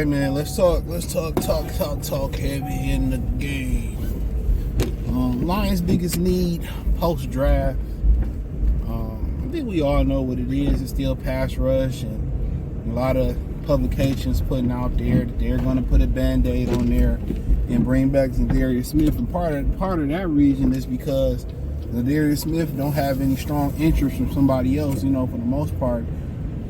right, man. Let's talk heavy in the game. Lions' biggest need post-draft. I think we all know what it is. It's still pass rush, and a lot of publications putting out there that they're going to put a Band-Aid on there and bring back Zadarius Smith. And part of that reason is because Zadarius Smith don't have any strong interest from somebody else. You know, for the most part,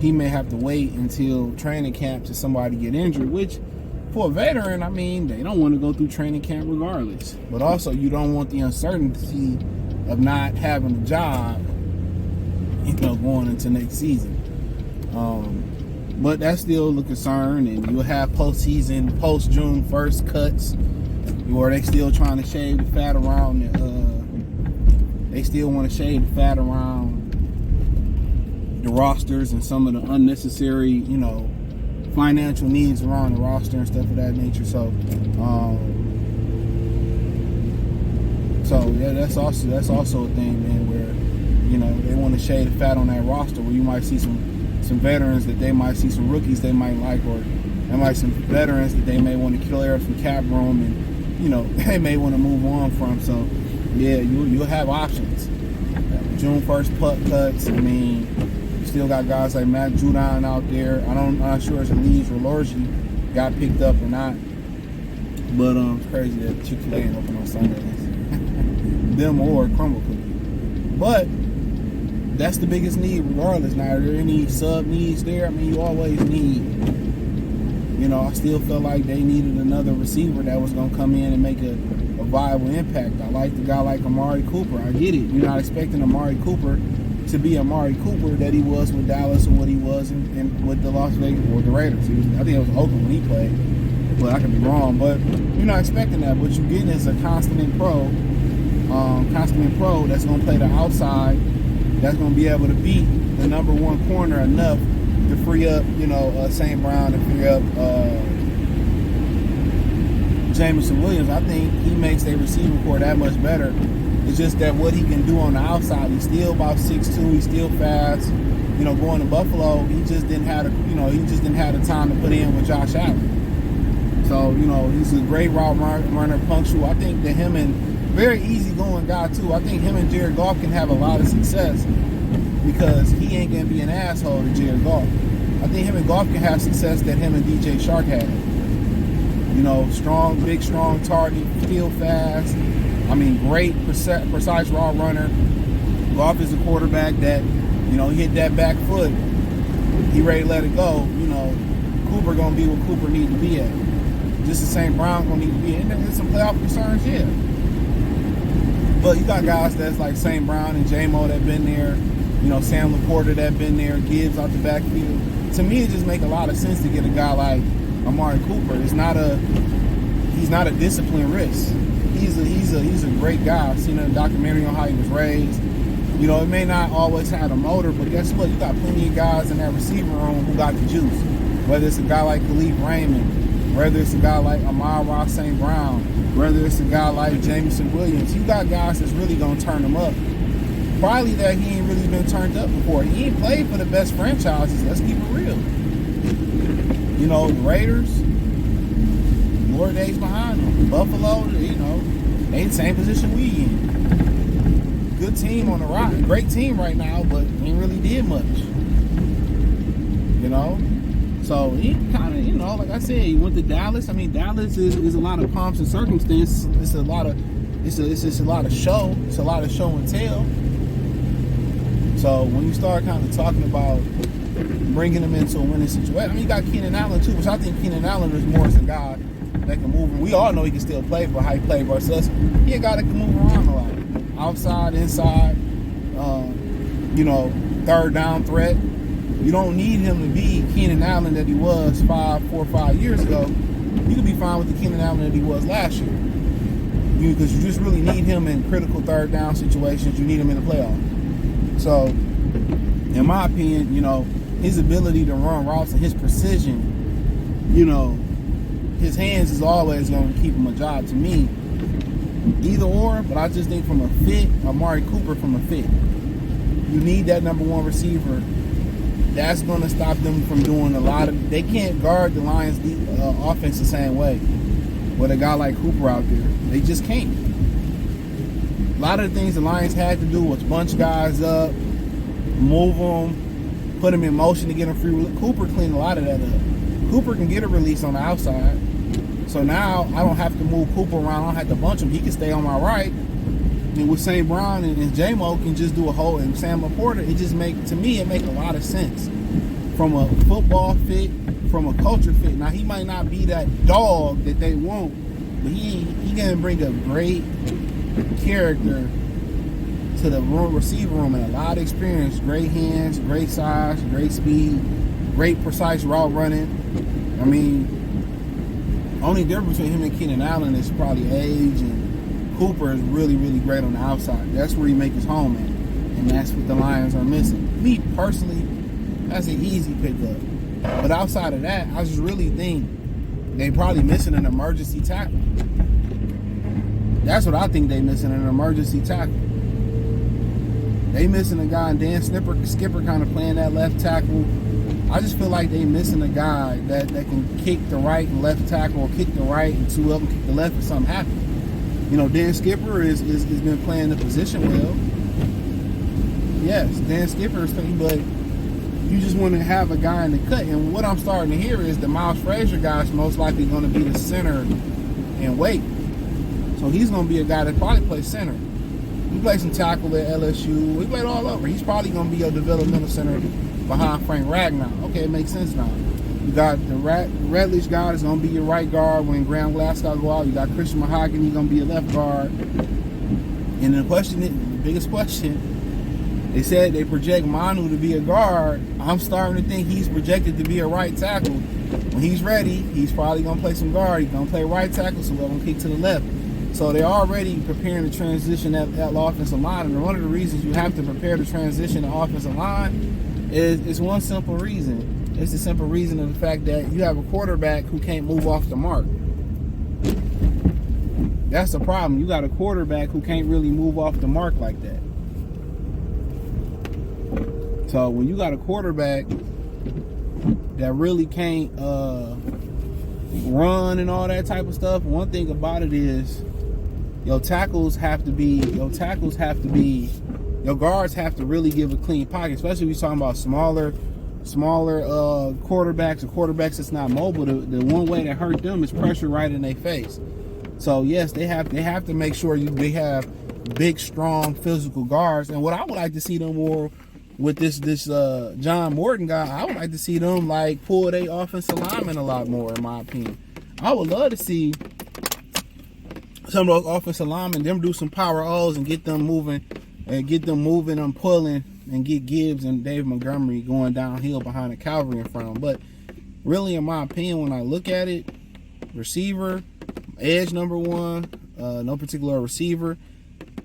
he may have to wait until training camp to somebody get injured, which for a veteran, I mean, they don't want to go through training camp regardless. But also, you don't want the uncertainty of not having a job, you know, going into next season. But that's still a concern, and you'll have postseason, post-June 1st cuts, where they still trying to shave the fat around they still want to shave the fat around the rosters and some of the unnecessary, you know, financial needs around the roster and stuff of that nature. So yeah, that's also a thing, man, where, you know, they want to shade the fat on that roster, where you might see some veterans that they might see, some rookies they might like, or there might some veterans that they may want to clear up some cap room, and, you know, they may want to move on from. So yeah, you'll have options. June 1st putt cuts. I mean, you still got guys like Matt Judon out there. I'm not sure if Elise or Lorgie got picked up or not. But it's crazy that Chick-fil-A ain't open on Sundays. Them or Crumble Cookie. But that's the biggest need regardless. Now, are there any sub needs there? I mean, you always need, you know, I still felt like they needed another receiver that was going to come in and make a viable impact. I like the guy like Amari Cooper. I get it. You're not expecting Amari Cooper to be Amari Cooper that he was with Dallas or what he was in with the Las Vegas or the Raiders. I think it was Oakland when he played, but I could be wrong. But you're not expecting that. What you're getting is a constant pro that's going to play the outside, that's going to be able to beat the number one corner enough to free up, you know, St. Brown, and free up Jameson Williams. I think he makes their receiving core that much better. It's just that what he can do on the outside, he's still about 6'2", he's still fast. You know, going to Buffalo, he just didn't have the time to put in with Josh Allen. So, you know, he's a great route runner, punctual. I think that him and very easygoing guy too. I think him and Jared Goff can have a lot of success because he ain't gonna be an asshole to Jared Goff. I think him and Goff can have success that him and DJ Shark had. You know, strong, big, strong target, still fast. I mean, great, precise route runner. Goff is a quarterback that, you know, he hit that back foot, he ready to let it go. You know, Cooper gonna be what Cooper need to be at. Just the same Brown gonna need to be. And there's some playoff concerns, yeah. But you got guys that's like St. Brown and J-Mo that been there. You know, Sam Laporta that been there. Gibbs out the backfield. To me, it just make a lot of sense to get a guy like Amari Cooper. He's not a disciplined risk. He's a great guy. I've seen a documentary on how he was raised. You know, it may not always have a motor, but guess what? You got plenty of guys in that receiver room who got the juice. Whether it's a guy like Khalif Raymond, whether it's a guy like Amon-Ra St. Brown, whether it's a guy like Jameson Williams, you got guys that's really going to turn them up. Probably that he ain't really been turned up before. He ain't played for the best franchises. Let's keep it real. You know, the Raiders, more days behind them. Buffalo, you know, they in the same position we in. Good team on the rock. Great team right now, but ain't really did much. You know? So he kind of, you know, like I said, he went to Dallas. I mean, Dallas is a lot of pomps and circumstances. It's just a lot of show. It's a lot of show and tell. So when you start kind of talking about bringing him into a winning situation, I mean, you got Keenan Allen too, which I think Keenan Allen is more as a guy that can move. We all know he can still play for how he played versus us. He a guy that can move around a lot, outside, inside. You know, third down threat. You don't need him to be Keenan Allen that he was 4 or 5 years ago. You could be fine with the Keenan Allen that he was last year. Because you just really need him in critical third down situations. You need him in the playoffs. So, in my opinion, you know, his ability to run routes and his precision, you know, his hands is always going to keep him a job to me. Either or, but I just think from a fit, Amari Cooper from a fit. You need that number one receiver that's going to stop them from doing a lot of. They can't guard the Lions' offense the same way with a guy like Cooper out there. They just can't. A lot of the things the Lions had to do was bunch guys up, move them, put them in motion to get them free. Cooper cleaned a lot of that up. Cooper can get a release on the outside. So now I don't have to move Cooper around. I don't have to bunch him. He can stay on my right. And with St. Brown and J-Mo can just do a whole, and Sam Laporta, it just make a lot of sense. From a football fit, from a culture fit. Now he might not be that dog that they want, but he gonna bring a great character to the receiver room and a lot of experience, great hands, great size, great speed, great precise route running. I mean, only difference between him and Keenan Allen is probably age, and Cooper is really, really great on the outside. That's where he make his home at, and that's what the Lions are missing. Me personally, that's an easy pickup. But outside of that, I just really think they probably missing an emergency tackle. That's what I think they missing, an emergency tackle. They missing a guy, and Dan Skipper kind of playing that left tackle. I just feel like they missing a guy that can kick the right and left tackle, or kick the right and two of them kick the left if something happens. You know, Dan Skipper is been playing the position well. Yes, Dan Skipper is playing, but you just want to have a guy in the cut. And what I'm starting to hear is the Miles Frazier guy is most likely going to be the center and wait. So he's going to be a guy that probably plays center. He played some tackle at LSU. He played all over. He's probably going to be a developmental center behind Frank Ragnow. Okay, it makes sense now. You got the Redledge guy that's going to be your right guard when Graham Glasgow go out. You got Christian Mahogany going to be your left guard. And the biggest question, they said they project Manu to be a guard. I'm starting to think he's projected to be a right tackle. When he's ready, he's probably going to play some guard. He's going to play right tackle, so we're going to kick to the left. So they're already preparing the transition at the offensive line. And one of the reasons you have to prepare the transition to offensive line is one simple reason. It's the simple reason of the fact that you have a quarterback who can't move off the mark. That's the problem. You got a quarterback who can't really move off the mark like that. So when you got a quarterback that really can't run and all that type of stuff, one thing about it is your guards have to really give a clean pocket, especially if you're talking about smaller quarterbacks or quarterbacks that's not mobile. The one way to hurt them is pressure right in their face. So yes, they have to make sure they have big, strong, physical guards. And what I would like to see them more with this John Morton guy, I would like to see them like pull their offensive linemen a lot more, in my opinion. I would love to see some of those offensive linemen, them do some power O's and get them moving and pulling, and get Gibbs and Dave Montgomery going downhill behind the cavalry in front of them. But really, in my opinion, when I look at it, receiver, edge number one, no particular receiver.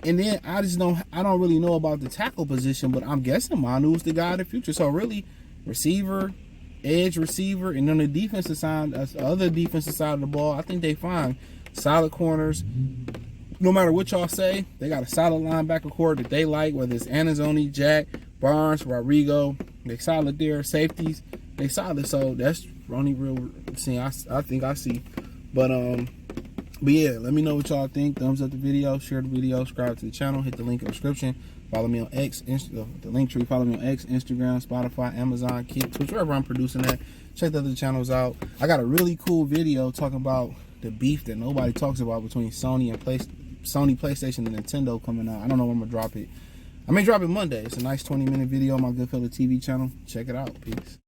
And then I don't really know about the tackle position, but I'm guessing Manu's the guy of the future. So really, receiver, edge receiver, and on the defensive side, other defensive side of the ball, I think they find solid corners. No matter what y'all say, they got a solid linebacker core that they like, whether it's Anazzoni, Jack, Barnes, Rodrigo. They solid there. Safeties, they solid. So that's the only real thing I think I see. But yeah, let me know what y'all think. Thumbs up the video, share the video, subscribe to the channel, hit the link in the description. Follow me on X, the link tree. Follow me on X, Instagram, Spotify, Amazon, Kick, Twitch, wherever I'm producing that. Check the other channels out. I got a really cool video talking about the beef that nobody talks about between Sony, PlayStation, and Nintendo coming out. I don't know when I'm gonna drop it. I may drop it Monday. It's a nice 20-minute video on my Goodfella TV channel. Check it out. Peace.